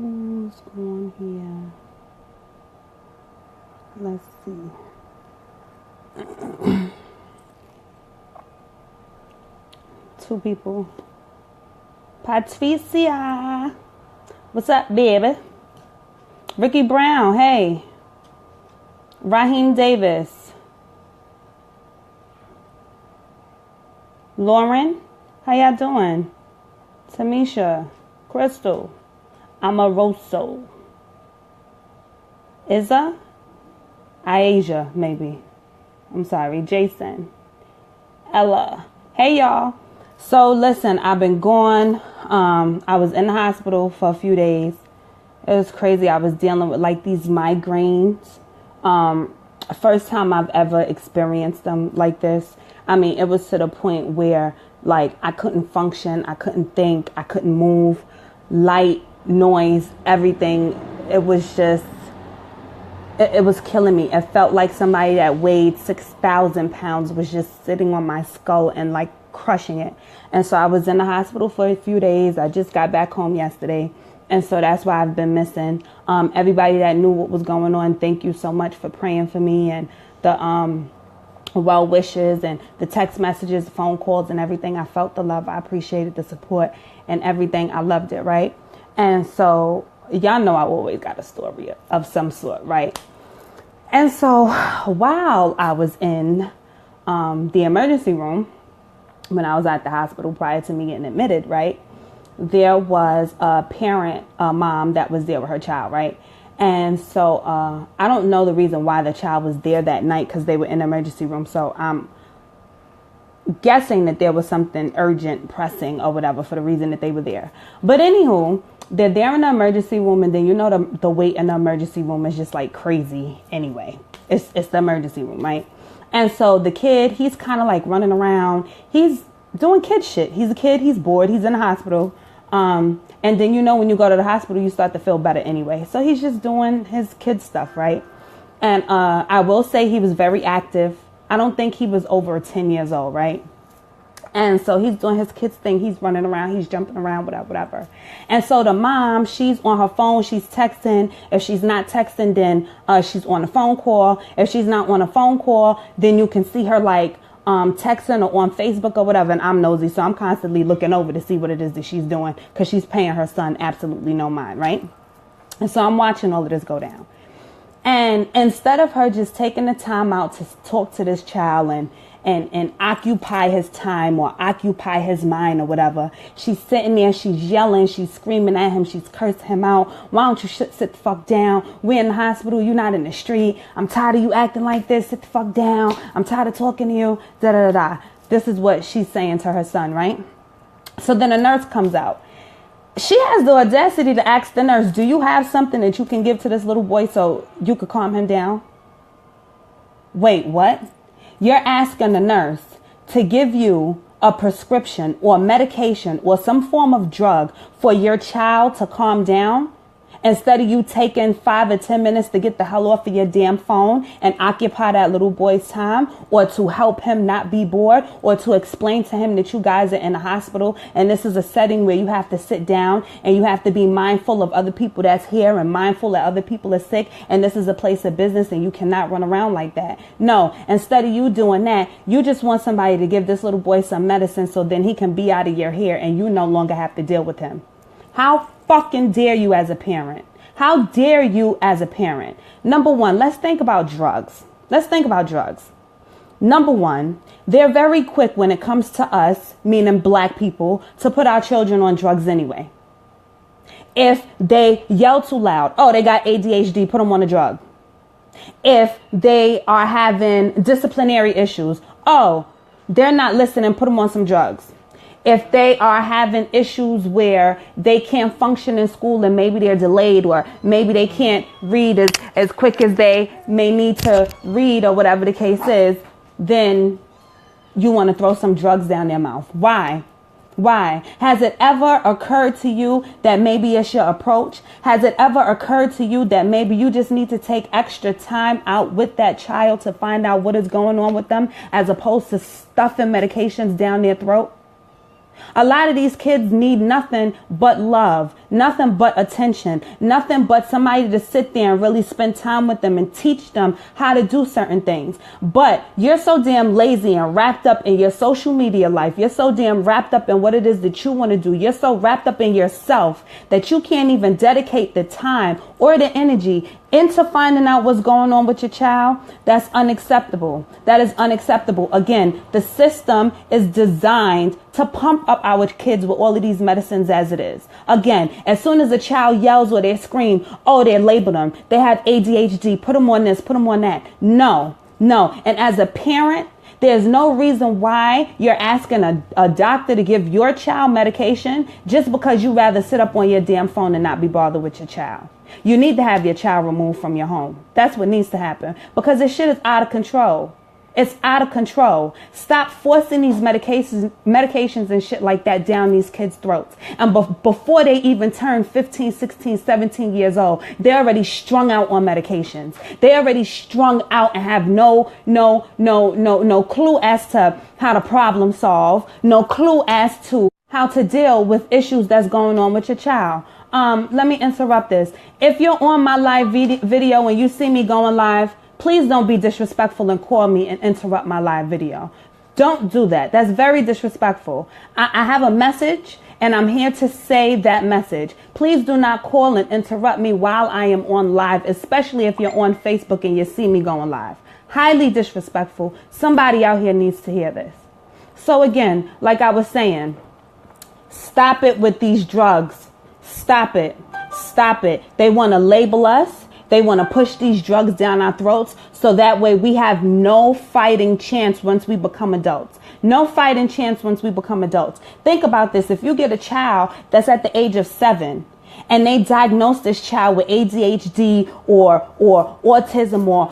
Who's on here? Let's see. Two people. Patricia. What's up, baby? Ricky Brown, hey. Raheem Davis. Lauren, how y'all doing? Tamisha. Crystal. Amoroso. Izza? Asia, maybe. I'm sorry. Jason. Ella. Hey, y'all. So, listen, I've been gone. I was in the hospital for a few days. It was crazy. I was dealing with, like, these migraines. First time I've ever experienced them like this. I mean, it was to the point where, like, I couldn't function. I couldn't think. I couldn't move. Light, noise, everything. It was just, it was killing me. It felt like somebody that weighed 6,000 pounds was just sitting on my skull and, like, crushing it. And so I was in the hospital for a few days. I just got back home yesterday. And so that's why I've been missing. Everybody that knew what was going on, thank you so much for praying for me, and the well wishes and the text messages, phone calls and everything. I felt the love. I appreciated the support and everything. I loved it, right? And so y'all know I always got a story of some sort, right? And so while I was in the emergency room, when I was at the hospital prior to me getting admitted, right, there was a parent, a mom that was there with her child, right? And so I don't know the reason why the child was there that night, because they were in the emergency room. So I'm guessing that there was something urgent, pressing or whatever for the reason that they were there. But anywho, they're there in the emergency room, and then you know the wait in the emergency room is just like crazy anyway. It's the emergency room, right? And so the kid, he's kind of like running around. He's doing kid shit. He's a kid. He's bored. He's in the hospital. And then, you know, when you go to the hospital, you start to feel better anyway. So he's just doing his kid stuff, right? And I will say he was very active. I don't think he was over 10 years old, right? And so he's doing his kids thing. He's running around. He's jumping around, whatever. And so the mom, she's on her phone. She's texting. If she's not texting, then she's on a phone call. If she's not on a phone call, then you can see her like texting or on Facebook or whatever. And I'm nosy, so I'm constantly looking over to see what it is that she's doing, because she's paying her son absolutely no mind, right? And so I'm watching all of this go down. And instead of her just taking the time out to talk to this child and occupy his time or occupy his mind or whatever, she's sitting there, she's yelling, she's screaming at him, she's cursing him out. Why don't you sit the fuck down? We're in the hospital, you're not in the street. I'm tired of you acting like this. Sit the fuck down. I'm tired of talking to you. Da da da. This is what she's saying to her son, right? So then a nurse comes out. She has the audacity to ask the nurse, do you have something that you can give to this little boy so you could calm him down? Wait, what? You're asking the nurse to give you a prescription or medication or some form of drug for your child to calm down, instead of you taking 5 or 10 minutes to get the hell off of your damn phone and occupy that little boy's time, or to help him not be bored, or to explain to him that you guys are in the hospital and this is a setting where you have to sit down and you have to be mindful of other people that's here and mindful that other people are sick, and this is a place of business and you cannot run around like that. No, instead of you doing that, you just want somebody to give this little boy some medicine so then he can be out of your hair and you no longer have to deal with him. How fucking dare you as a parent? How dare you as a parent? Number one, let's think about drugs. Number one, they're very quick when it comes to us, meaning black people, to put our children on drugs anyway. If they yell too loud, oh, they got ADHD, put them on a drug. If they are having disciplinary issues, oh, they're not listening, put them on some drugs. If they are having issues where they can't function in school and maybe they're delayed, or maybe they can't read as quick as they may need to read, or whatever the case is, then you want to throw some drugs down their mouth. Why? Has it ever occurred to you that maybe it's your approach? Has it ever occurred to you that maybe you just need to take extra time out with that child to find out what is going on with them, as opposed to stuffing medications down their throat? A lot of these kids need nothing but love. nothing but attention, nothing but somebody to sit there and really spend time with them and teach them how to do certain things. But you're so damn lazy and wrapped up in your social media life. You're so damn wrapped up in what it is that you want to do. You're so wrapped up in yourself that you can't even dedicate the time or the energy into finding out what's going on with your child. That's unacceptable. That is unacceptable. Again, the system is designed to pump up our kids with all of these medicines as it is. Again, as soon as a child yells or they scream, oh, they label them. They have ADHD. Put them on this, put them on that. No. And as a parent, there's no reason why you're asking a doctor to give your child medication just because you rather sit up on your damn phone and not be bothered with your child. You need to have your child removed from your home. That's what needs to happen, because this shit is out of control. It's out of control. Stop forcing these medications and shit like that down these kids' throats. And before they even turn 15, 16, 17 years old, they're already strung out on medications. They're already strung out and have no clue as to how to problem solve, no clue as to how to deal with issues that's going on with your child. Let me interrupt this. If you're on my live video and you see me going live, please don't be disrespectful and call me and interrupt my live video. Don't do that. That's very disrespectful. I have a message and I'm here to say that message. Please do not call and interrupt me while I am on live, especially if you're on Facebook and you see me going live. Highly disrespectful. Somebody out here needs to hear this. So again, like I was saying, stop it with these drugs. Stop it. Stop it. They want to label us. They want to push these drugs down our throats so that way we have no fighting chance once we become adults. No fighting chance once we become adults. Think about this. If you get a child that's at the age of 7 and they diagnose this child with ADHD or autism or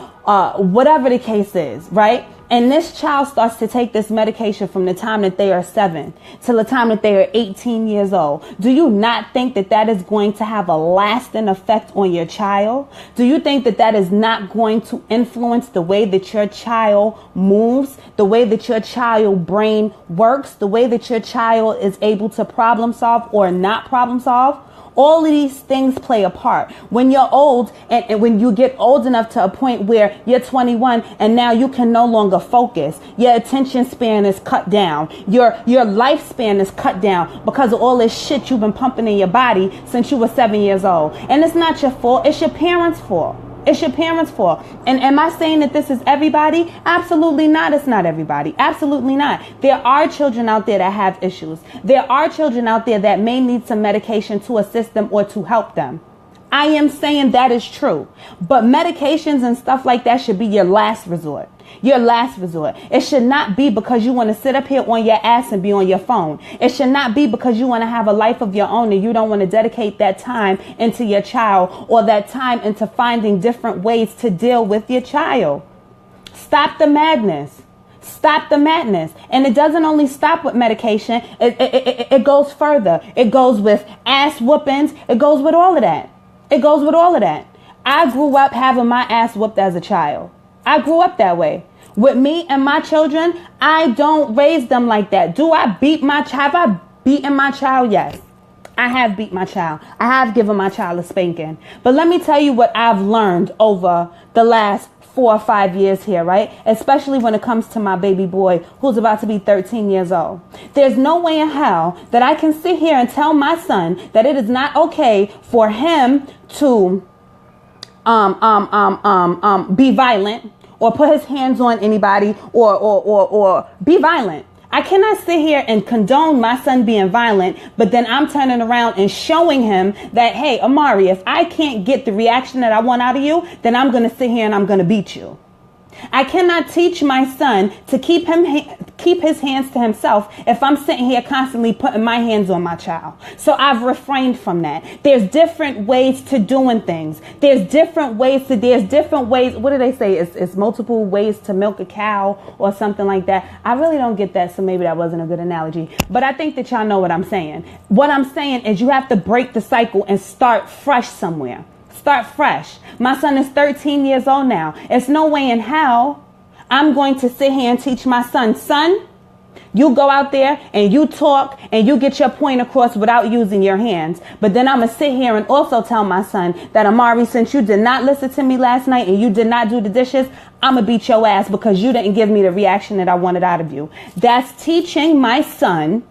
whatever the case is, right? And this child starts to take this medication from the time that they are 7 till the time that they are 18 years old. Do you not think that that is going to have a lasting effect on your child? Do you think that that is not going to influence the way that your child moves, the way that your child brain works, the way that your child is able to problem solve or not problem solve? All of these things play a part. When you're old and when you get old enough to a point where you're 21 and now you can no longer focus, your attention span is cut down. Your lifespan is cut down because of all this shit you've been pumping in your body since you were 7 years old. And it's not your fault. It's your parents' fault. It's your parents' fault. And am I saying that this is everybody? Absolutely not. It's not everybody. Absolutely not. There are children out there that have issues. There are children out there that may need some medication to assist them or to help them. I am saying that is true. But medications and stuff like that should be your last resort. Your last resort. It should not be because you want to sit up here on your ass and be on your phone. It should not be because you want to have a life of your own and you don't want to dedicate that time into your child or that time into finding different ways to deal with your child. Stop the madness. Stop the madness. And it doesn't only stop with medication. It goes further. It goes with ass whoopings. It goes with all of that. It goes with all of that. I grew up having my ass whooped as a child. I grew up that way. With me and my children, I don't raise them like that. Do I beat my child? Have I beaten my child? Yes. I have beat my child. I have given my child a spanking. But let me tell you what I've learned over the last 4 or 5 years here, right? Especially when it comes to my baby boy who's about to be 13 years old. There's no way in hell that I can sit here and tell my son that it is not okay for him to be violent or put his hands on anybody or be violent. I cannot sit here and condone my son being violent, but then I'm turning around and showing him that, hey, Amari, if I can't get the reaction that I want out of you, then I'm going to sit here and I'm going to beat you. I cannot teach my son to keep his hands to himself if I'm sitting here constantly putting my hands on my child. So I've refrained from that. There's different ways to doing things. There's different ways. What do they say? It's multiple ways to milk a cow or something like that. I really don't get that. So maybe that wasn't a good analogy, but I think that y'all know what I'm saying. What I'm saying is you have to break the cycle and start fresh somewhere. Start fresh. My son is 13 years old now. It's no way in hell I'm going to sit here and teach my son, You go out there and you talk and you get your point across without using your hands. But then I'm going to sit here and also tell my son that, Amari, since you did not listen to me last night and you did not do the dishes, I'm going to beat your ass because you didn't give me the reaction that I wanted out of you. That's teaching my son,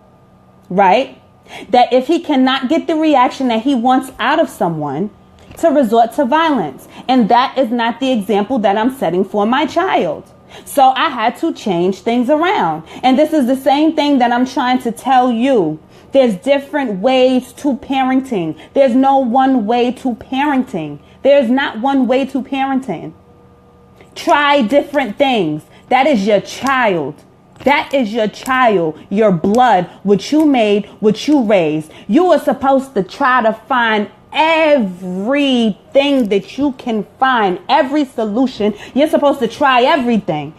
right, that if he cannot get the reaction that he wants out of someone, to resort to violence. And that is not the example that I'm setting for my child. So I had to change things around. And this is the same thing that I'm trying to tell you. There's different ways to parenting. There's no one way to parenting. There's not one way to parenting. Try different things. That is your child. That is your child, your blood, what you made, what you raised. You are supposed to try to find everything that you can find, every solution. You're supposed to try everything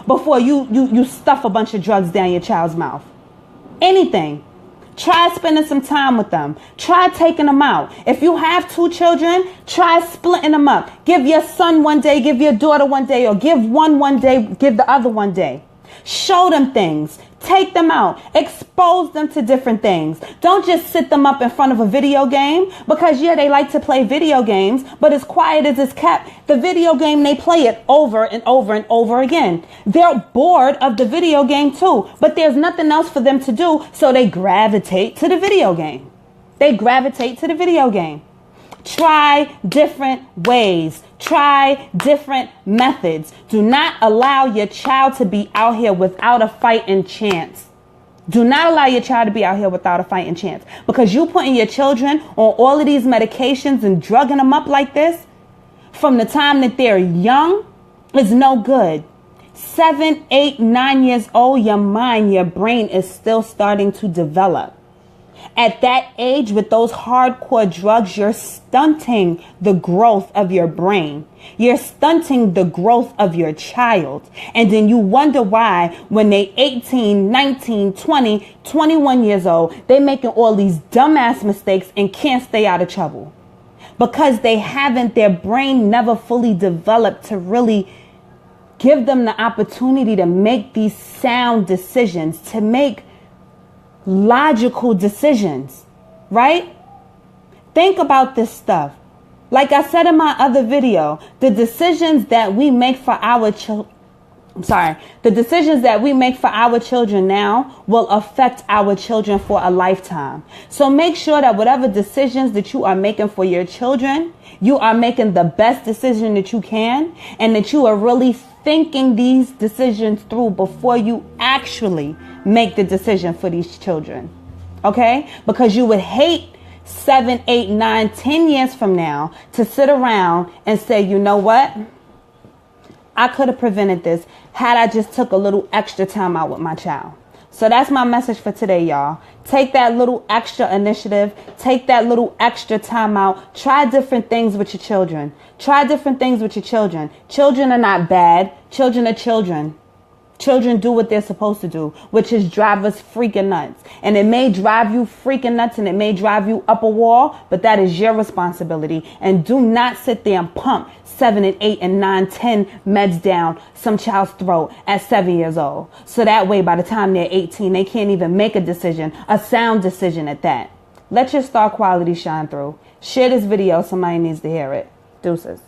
before you stuff a bunch of drugs down your child's mouth. Anything. Try spending some time with them. Try taking them out. If you have 2 children, try splitting them up. Give your son one day, give your daughter one day, or give one day, give the other one day. Show them things. Take them out. Expose them to different things. Don't just sit them up in front of a video game because, yeah, they like to play video games, but as quiet as it's kept, the video game, they play it over and over and over again. They're bored of the video game too, but there's nothing else for them to do, so they gravitate to the video game. Try different ways. Try different methods. Do not allow your child to be out here without a fighting chance. Do not allow your child to be out here without a fighting chance. Because you putting your children on all of these medications and drugging them up like this from the time that they're young is no good. 7, 8, 9 years old, your mind, your brain is still starting to develop. At that age, with those hardcore drugs, you're stunting the growth of your brain. You're stunting the growth of your child. And then you wonder why when they 18, 19, 20, 21 years old, they making all these dumbass mistakes and can't stay out of trouble. Because their brain never fully developed to really give them the opportunity to make these sound decisions, to make logical decisions, right? Think about this stuff. Like I said in my other video, the decisions that we make for our children now will affect our children for a lifetime. So make sure that whatever decisions that you are making for your children, you are making the best decision that you can, and that you are really thinking these decisions through before you actually make the decision for these children. Okay? Because you would hate 7, 8, 9, 10 years from now to sit around and say, you know what? I could have prevented this had I just took a little extra time out with my child. So that's my message for today, y'all. Take that little extra initiative. Take that little extra time out. Try different things with your children. Children are not bad. Children are children. Children do what they're supposed to do, which is drive us freaking nuts. And it may drive you freaking nuts and it may drive you up a wall, but that is your responsibility. And do not sit there and pump 7 and 8 and 9, 10 meds down some child's throat at 7 years old. So that way, by the time they're 18, they can't even make a decision, a sound decision at that. Let your star quality shine through. Share this video. Somebody needs to hear it. Deuces.